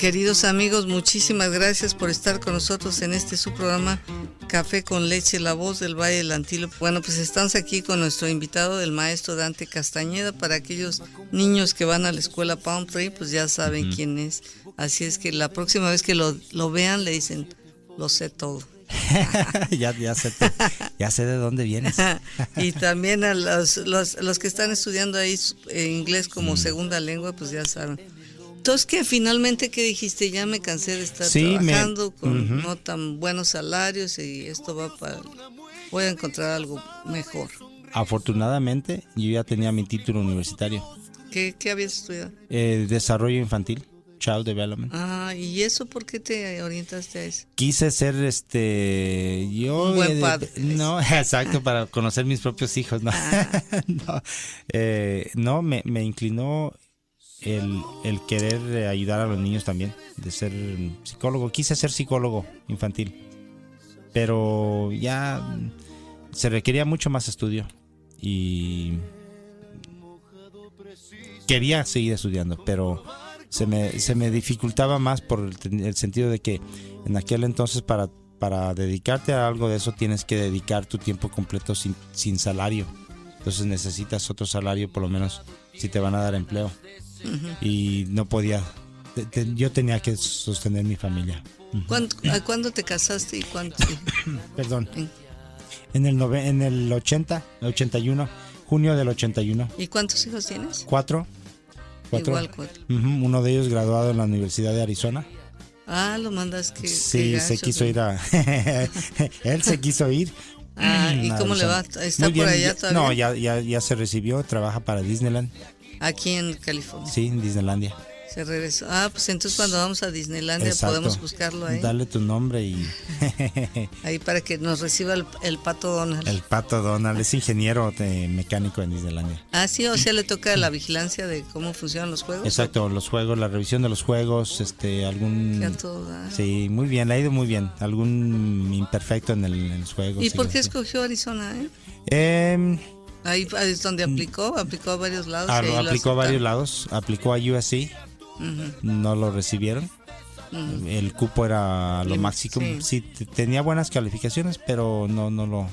Queridos amigos, muchísimas gracias por estar con nosotros en este su programa Café con Leche, la voz del Valle del Antílope. Bueno, pues estamos aquí con nuestro invitado, el maestro Dante Castañeda. Para aquellos niños que van a la escuela Palm Tree, pues ya saben quién es. Así es que la próxima vez que lo vean, le dicen, lo sé todo. ya sé de dónde vienes. Y también a los que están estudiando ahí inglés como segunda lengua, pues ya saben. Entonces, que finalmente, ¿qué dijiste? Ya me cansé de estar trabajando con no tan buenos salarios y esto voy a encontrar algo mejor. Afortunadamente, yo ya tenía mi título universitario. ¿Qué habías estudiado? Desarrollo infantil, Child Development. ¿Y eso por qué te orientaste a eso? Quise ser un buen padre. No, exacto, para conocer mis propios hijos. No, me inclinó el querer ayudar a los niños también, de ser psicólogo. Quise ser psicólogo infantil, pero ya se requería mucho más estudio y quería seguir estudiando, pero se me dificultaba más por el sentido de que en aquel entonces para dedicarte a algo de eso tienes que dedicar tu tiempo completo sin salario. Entonces necesitas otro salario por lo menos si te van a dar empleo. Y no podía, yo tenía que sostener mi familia. ¿Cuándo te casaste y cuánto? Perdón. En el 81, junio del 81. ¿Y cuántos hijos tienes? 4. Igual 4. Uno de ellos graduado en la Universidad de Arizona. Lo mandas que... Sí, se quiso ir a... Él se quiso ir. ¿Y cómo le va? ¿Está por allá todavía? No, ya se recibió, trabaja para Disneyland. Aquí en California. Sí, en Disneylandia. Se regresó. Pues entonces cuando vamos a Disneylandia podemos buscarlo ahí. Dale tu nombre y... ahí para que nos reciba el Pato Donald. El Pato Donald es ingeniero mecánico en Disneylandia. Sí, o sea, le toca la vigilancia de cómo funcionan los juegos. Exacto, los juegos, la revisión de los juegos, algún... Ya todo, Sí, muy bien, le ha ido muy bien. Algún imperfecto en los juegos. ¿Y por qué escogió Arizona, Ahí es donde aplicó a varios lados. Aplicó a varios lados, aplicó a USC, no lo recibieron. El cupo era lo máximo. Sí, tenía buenas calificaciones, pero no lo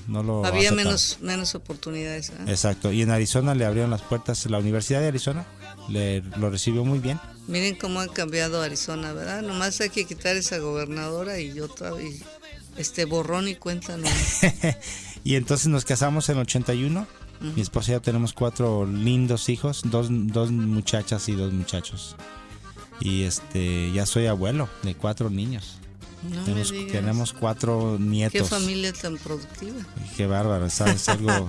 había aceptaron. menos oportunidades. Exacto, y en Arizona le abrieron las puertas, la Universidad de Arizona lo recibió muy bien. Miren cómo ha cambiado Arizona, ¿verdad? Nomás hay que quitar esa gobernadora y otra vez borrón y cuenta nueva. Y entonces nos casamos en el 81. Mi esposa y yo tenemos 4 lindos hijos, dos muchachas y 2 muchachos. Y ya soy abuelo de 4 niños. Tenemos 4 nietos. Qué familia tan productiva. Qué bárbaro, ¿sabes?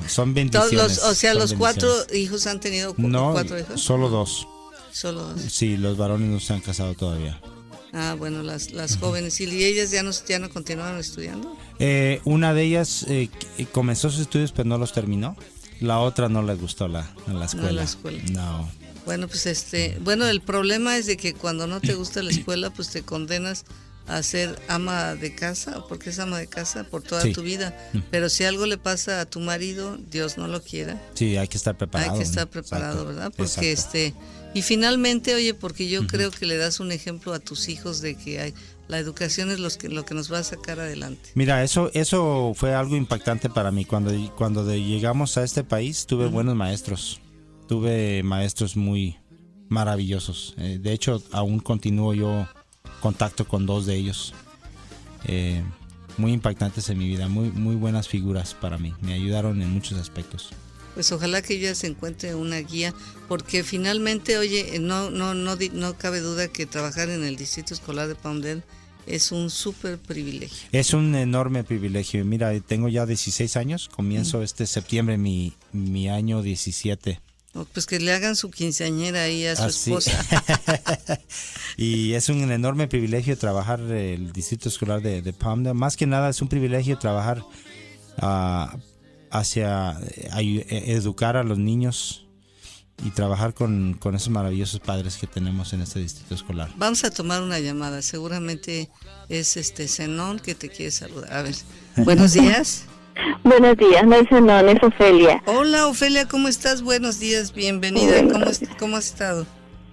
Son bendiciones. Los 4 hijos han tenido 4 hijos. Solo 2. Solo 2. Sí, los varones no se han casado todavía. Bueno, las jóvenes. ¿Y ellas ya no continuaron estudiando? Una de ellas comenzó sus estudios, pero no los terminó. La otra no le gustó la escuela. No. Bueno, pues el problema es de que cuando no te gusta la escuela, pues te condenas a ser ama de casa, porque es ama de casa por toda tu vida. Pero si algo le pasa a tu marido, Dios no lo quiera. Sí, hay que estar preparado. Hay que estar preparado, ¿verdad? Porque y finalmente, oye, porque yo creo que le das un ejemplo a tus hijos de que la educación es lo que nos va a sacar adelante. Mira, eso fue algo impactante para mí. Cuando llegamos a este país, tuve buenos maestros. Tuve maestros muy maravillosos. De hecho, aún continúo yo contacto con 2 de ellos. Muy impactantes en mi vida, muy, muy buenas figuras para mí. Me ayudaron en muchos aspectos. Pues ojalá que ella se encuentre una guía, porque finalmente, oye, no cabe duda que trabajar en el Distrito Escolar de Palmdale es un súper privilegio. Es un enorme privilegio. Mira, tengo ya 16 años, comienzo este septiembre mi año 17. Pues que le hagan su quinceañera ahí a su esposa. Y es un enorme privilegio trabajar el Distrito Escolar de Palmdale. Más que nada es un privilegio trabajar hacia educar a los niños y trabajar con esos maravillosos padres que tenemos en este distrito escolar. Vamos a tomar una llamada, seguramente es Zenón que te quiere saludar. A ver, buenos días. Buenos días, no es Zenón, es Ofelia. Hola Ofelia, ¿cómo estás? Buenos días, bienvenida. ¿Cómo has estado?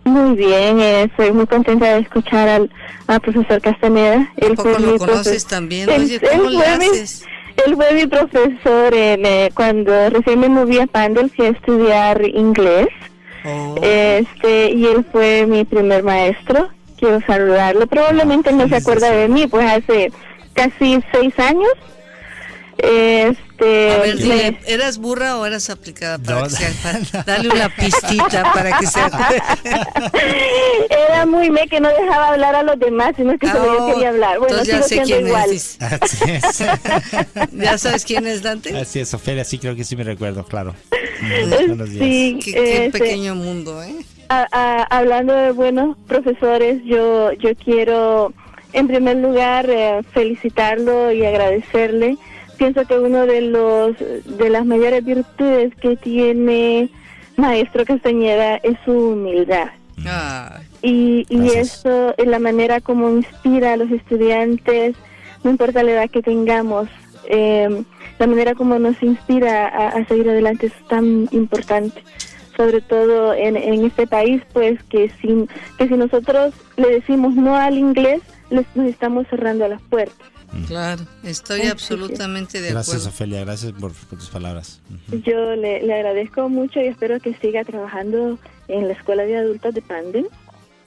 Muy bien, estoy muy contenta de escuchar al profesor Castañeda. ¿A poco lo conoces también? Oye, ¿cómo le haces? Él fue mi profesor cuando recién me moví a Pandel, fui a estudiar inglés. Oh. Y él fue mi primer maestro. Quiero saludarlo. Probablemente no se acuerda de mí, pues hace casi 6 años. A ver, dile, ¿eras burra o eras aplicada? Dale una pistita para que se acuerde. Era muy que no dejaba hablar a los demás, sino que solo yo quería hablar. Bueno, ya sé quién igual. Así es. ¿Ya sabes quién es Dante? Así es, Ofelia, sí, creo que sí me recuerdo, claro. Buenos días. Sí, qué pequeño mundo, ¿eh? Hablando de buenos profesores, yo quiero, en primer lugar, felicitarlo y agradecerle. Pienso que uno de las mayores virtudes que tiene Maestro Castañeda es su humildad. Y eso es la manera como inspira a los estudiantes, no importa la edad que tengamos, la manera como nos inspira a seguir adelante es tan importante, sobre todo en este país, pues que si nosotros le decimos no al inglés, nos estamos cerrando las puertas. Claro, estoy absolutamente de acuerdo. Gracias, Ofelia, gracias por tus palabras. Yo le agradezco mucho y espero que siga trabajando en la Escuela de Adultos de Pandel.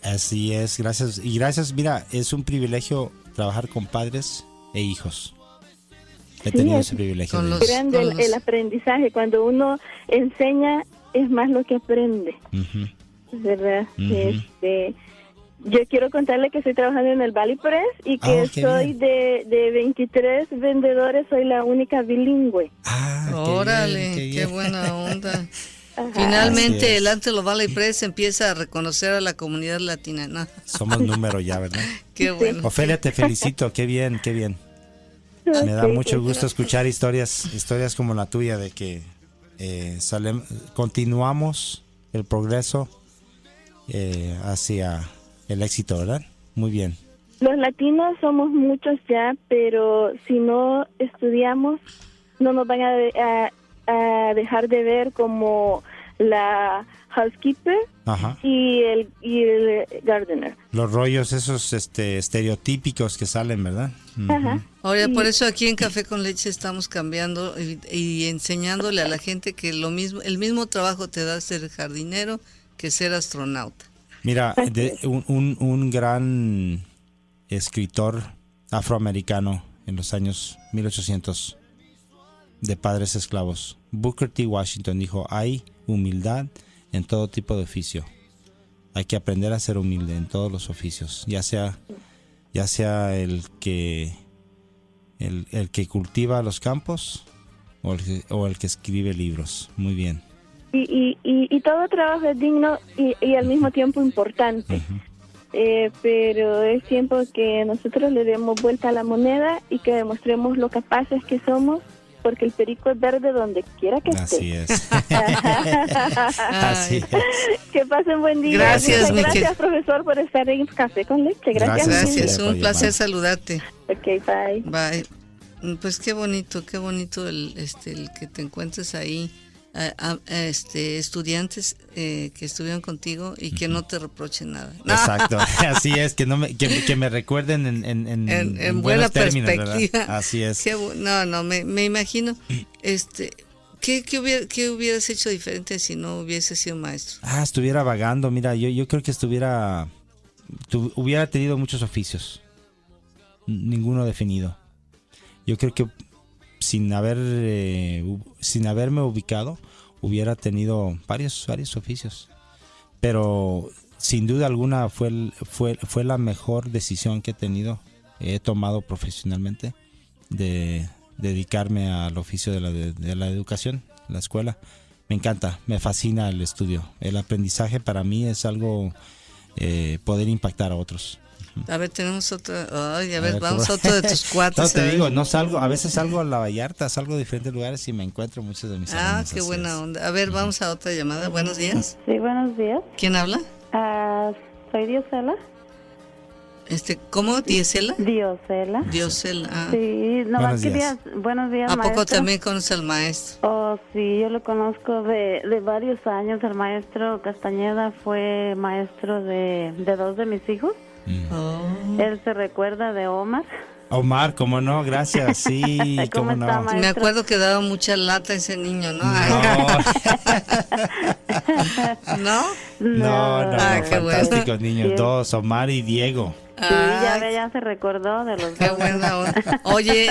Así es, gracias. Y gracias, mira, es un privilegio trabajar con padres e hijos. He tenido ese privilegio. Grande el aprendizaje, cuando uno enseña es más lo que aprende. ¿Verdad? Yo quiero contarle que estoy trabajando en el Valley Press y que soy de 23 vendedores, soy la única bilingüe. Órale, qué buena onda. Ajá. Finalmente el Antelo Valley Press empieza a reconocer a la comunidad latina, ¿no? Somos número ya, ¿verdad? Qué bueno. Ofelia, te felicito, qué bien, qué bien. Me da mucho gusto escuchar historias como la tuya de que continuamos el progreso hacia el éxito, ¿verdad? Muy bien. Los latinos somos muchos ya, pero si no estudiamos, no nos van a dejar de ver como la housekeeper. Ajá. y el gardener. Los rollos esos estereotípicos que salen, ¿verdad? Ajá. Ahora, por eso aquí en Café con Leche estamos cambiando y enseñándole a la gente que el mismo trabajo te da ser jardinero que ser astronauta. Mira, un gran escritor afroamericano en los años 1800 de padres esclavos, Booker T. Washington, dijo: hay humildad en todo tipo de oficio. Hay que aprender a ser humilde en todos los oficios, ya sea el que cultiva los campos o el que escribe libros. Muy bien. Y todo trabajo es digno y al mismo tiempo importante. Pero es tiempo que nosotros le demos vuelta a la moneda y que demostremos lo capaces que somos, porque el perico es verde donde quiera que esté. Así es. Así es. Que pasen buen día. Gracias, profesor, por estar en Café con Leche. Gracias. Un placer saludarte. Ok, bye. Bye. Pues qué bonito el que te encuentres ahí. Estudiantes que estuvieron contigo y que no te reprochen nada. Exacto, así es, que me recuerden en buena términos, perspectiva. ¿Verdad? Así es. Me imagino. ¿Qué hubieras hecho diferente si no hubieses sido maestro? Estuviera vagando. Mira, yo creo que hubiera tenido muchos oficios, ninguno definido. Yo creo que sin haberme ubicado, hubiera tenido varios oficios. Pero sin duda alguna fue la mejor decisión que he tomado profesionalmente, de dedicarme al oficio de la educación, la escuela. Me encanta, me fascina el estudio. El aprendizaje para mí es algo, poder impactar a otros. A ver, tenemos otra. Vamos a otro de tus cuates. No, te digo, a veces salgo a La Vallarta, salgo a diferentes lugares y me encuentro muchos de mis amigos. Qué buena onda. A ver, vamos a otra llamada. Buenos días. Sí, buenos días. ¿Quién habla? Soy Diosela. ¿Cómo? ¿Diosela? Diosela. Diosela. Ah. Sí, nomás quería... Buenos días, ¿A maestro. poco también conoces al maestro? Oh, sí, yo lo conozco de varios años. El maestro Castañeda fue maestro de 2 de mis hijos. Oh. Él se recuerda de Omar. Omar, ¿cómo no? Gracias, sí, ¿Cómo ¿cómo está, no? maestro? Me acuerdo que daba mucha lata ese niño, ¿no? ¿No? No, Ah, qué fantásticos bueno. niños, Sí. 2, Omar y Diego. Sí, ya se recordó de los Qué dos. buena onda. Oye,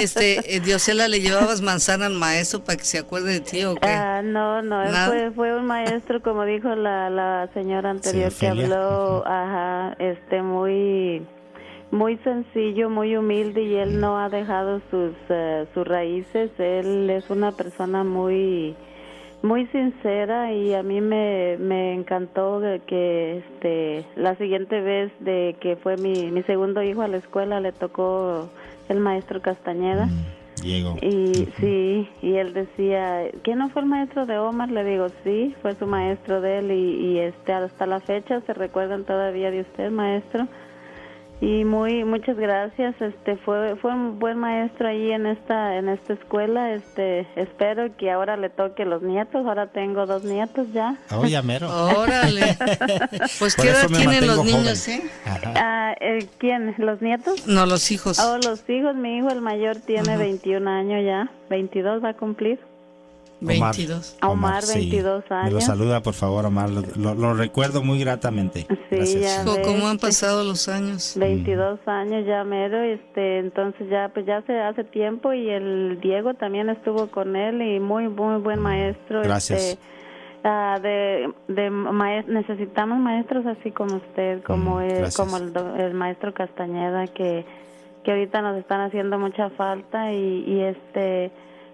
Diosela, ¿le llevabas manzana al maestro para que se acuerde de ti o qué? No, él fue un maestro, como dijo la señora anterior Sí, que Ofelia. habló, muy sencillo, muy humilde, y él no ha dejado sus raíces. Él es una persona muy sincera, y a mí me encantó que la siguiente vez de que fue mi segundo hijo a la escuela le tocó el maestro Castañeda. Diego. Y sí, y él decía, ¿quién no fue el maestro de Omar? Le digo, sí, fue su maestro de él, y hasta la fecha se recuerdan todavía de usted, maestro. Y muchas gracias. Fue un buen maestro ahí en esta escuela. Espero que ahora le toque los nietos. Ahora tengo 2 nietos ya. Oh, ya mero. Órale. Pues Por ¿qué edad eso me tienen los mantengo niños, joven. Ajá. ¿Quién? ¿Los nietos? No, los hijos. Oh, los hijos. Mi hijo el mayor tiene 21 años ya. 22 va a cumplir. 22. Omar, sí. 22 años. Me lo saluda, por favor, Omar. Lo recuerdo muy gratamente. Sí, Gracias. ya. Hijo, ¿cómo han pasado los años? 22 años ya mero, entonces ya se hace tiempo, y el Diego también estuvo con él, y muy buen maestro. Gracias. Necesitamos maestros así como usted, como gracias. el maestro Castañeda, que ahorita nos están haciendo mucha falta, y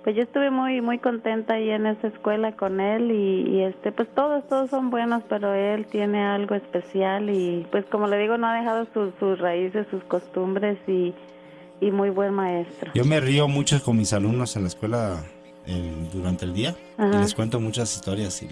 pues yo estuve muy contenta ahí en esa escuela con él, y pues todos son buenos, pero él tiene algo especial, y pues como le digo, no ha dejado sus raíces, sus costumbres, y muy buen maestro. Yo me río mucho con mis alumnos en la escuela durante el día. Ajá. Y les cuento muchas historias, y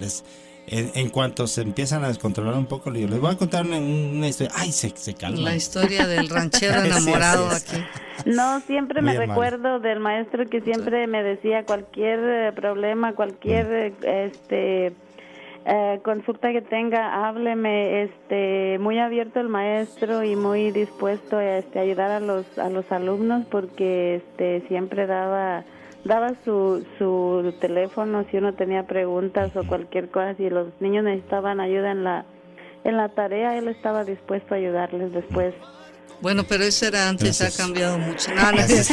en cuanto se empiezan a descontrolar un poco, les voy a contar una historia. Ay, se calman. La historia del ranchero enamorado Así es. aquí. No, siempre Muy me amable. recuerdo del maestro que siempre me decía cualquier problema, cualquier consulta que tenga, hábleme. Muy abierto el maestro, y muy dispuesto a ayudar a los alumnos, porque siempre daba su teléfono si uno tenía preguntas o cualquier cosa. Si los niños necesitaban ayuda en la tarea, él estaba dispuesto a ayudarles después. Bueno, pero eso era antes, Gracias. ha cambiado mucho. No, Gracias.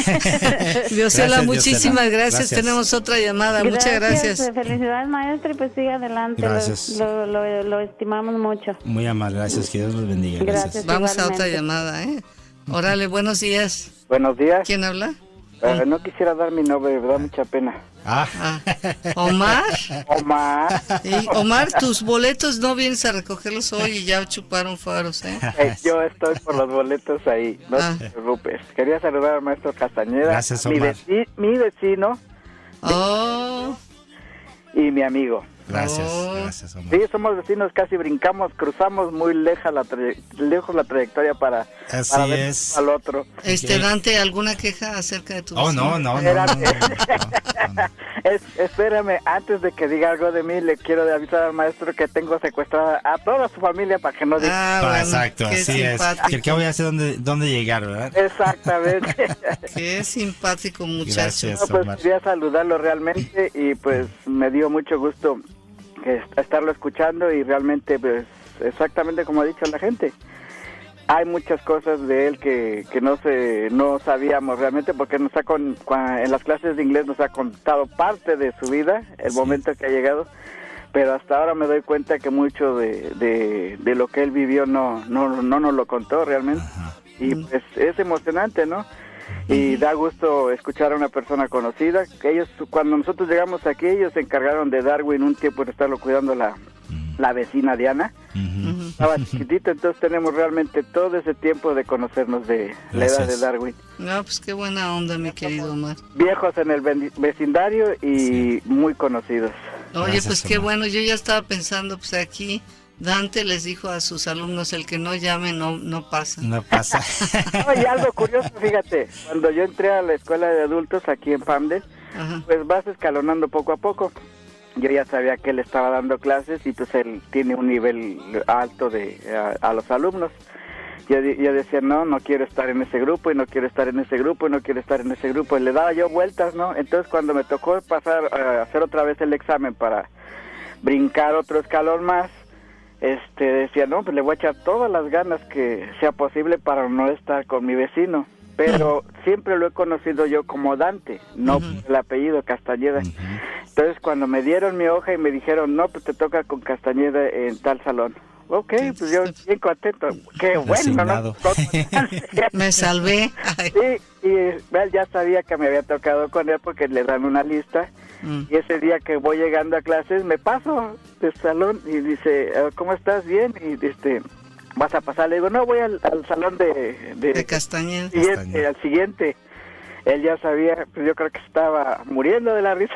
Diosela, muchísimas Diosela. gracias. Tenemos otra llamada. Muchas gracias. Felicidades, maestro, y pues siga adelante. Gracias. Lo estimamos mucho. Muy amable, gracias. Que Dios los bendiga. Gracias. Vamos a otra igualmente. llamada, ¿eh? Órale, buenos días. Buenos días. ¿Quién habla? No quisiera dar mi nombre, me da mucha pena. Ah, Omar. Omar. Omar, tus boletos no vienes a recogerlos hoy y ya chuparon faros, ¿eh? Yo estoy por los boletos ahí, no te preocupes. Quería saludar al maestro Castañeda, Gracias, Omar. mi vecino Oh, y mi amigo. Gracias, Oh. gracias, Omar. Sí, somos vecinos, casi brincamos, cruzamos muy lejos la trayectoria para Así ver es. al otro. Dante, ¿alguna queja acerca de tu Oh, vecino? no. Espérame, antes de que diga algo de mí, le quiero avisar al maestro que tengo secuestrada a toda su familia para que no diga. Ah, bueno, Exacto, qué así es. simpático. Que el cabo ya sé dónde llegar, ¿verdad? Exactamente. Qué simpático muchacho. Gracias. No, pues Omar. quería saludarlo realmente, y pues me dio mucho gusto estarlo escuchando, y realmente pues exactamente como ha dicho la gente, hay muchas cosas de él que no sabíamos realmente, porque en las clases de inglés nos ha contado parte de su vida, el momento que ha llegado, pero hasta ahora me doy cuenta que mucho de lo que él vivió no nos lo contó realmente. Ajá. Y pues es emocionante, ¿no? Y da gusto escuchar a una persona conocida. Que ellos, cuando nosotros llegamos aquí, ellos se encargaron de Darwin un tiempo de estarlo cuidando la vecina Diana. Ujú. Estaba chiquitito, entonces tenemos realmente todo ese tiempo de conocernos de la edad de Darwin. No, pues qué buena onda, mi querido Omar. Viejos en el vecindario y muy conocidos. Oye, Gracias, pues qué Omar. bueno, yo ya estaba pensando, pues aquí Dante les dijo a sus alumnos, el que no llame no pasa. No pasa. No, y algo curioso, fíjate, cuando yo entré a la escuela de adultos aquí en Pamdel, Ajá. pues vas escalonando poco a poco. Yo ya sabía que él estaba dando clases y pues él tiene un nivel alto a los alumnos. Yo decía, no quiero estar en ese grupo, y no quiero estar en ese grupo, y no quiero estar en ese grupo. Y le daba yo vueltas, ¿no? Entonces cuando me tocó pasar a hacer otra vez el examen para brincar otro escalón más, decía, no, pues le voy a echar todas las ganas que sea posible para no estar con mi vecino. Pero siempre lo he conocido yo como Dante, no el apellido Castañeda. Entonces cuando me dieron mi hoja y me dijeron, no, pues te toca con Castañeda en tal salón. Ok, pues yo bien contento. Qué bueno, ¿no? Me salvé. Ay. Sí, y él ya sabía que me había tocado con él porque le dan una lista. Y ese día que voy llegando a clases me paso del salón y dice, ¿cómo estás? Bien. Y ¿vas a pasar? Le digo, no, voy al salón de Castañeda. Al siguiente. Él ya sabía, pues yo creo que estaba muriendo de la risa.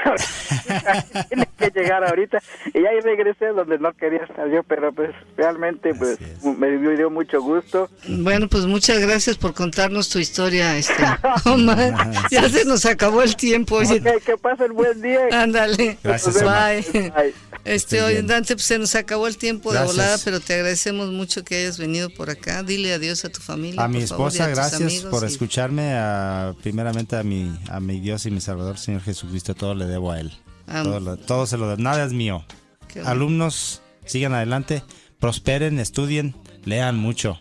Tiene que llegar ahorita. Y ahí regresé donde no quería estar yo, pero pues realmente pues me dio mucho gusto. Bueno, pues muchas gracias por contarnos tu historia, Omar. Ya se nos acabó el tiempo. Oye. Okay, que pasen buen día. Ándale. Gracias. Bye. Bye. Oye, Dante, pues se nos acabó el tiempo Gracias. de volada, pero te agradecemos mucho que hayas venido por acá. Dile adiós a tu familia. A mi esposa, gracias por escuchar. escucharme. Primeramente a mi Dios y mi Salvador, Señor Jesucristo, todo le debo a Él. Todo se lo debo, nada es mío. Alumnos, sigan adelante, prosperen, estudien, lean mucho.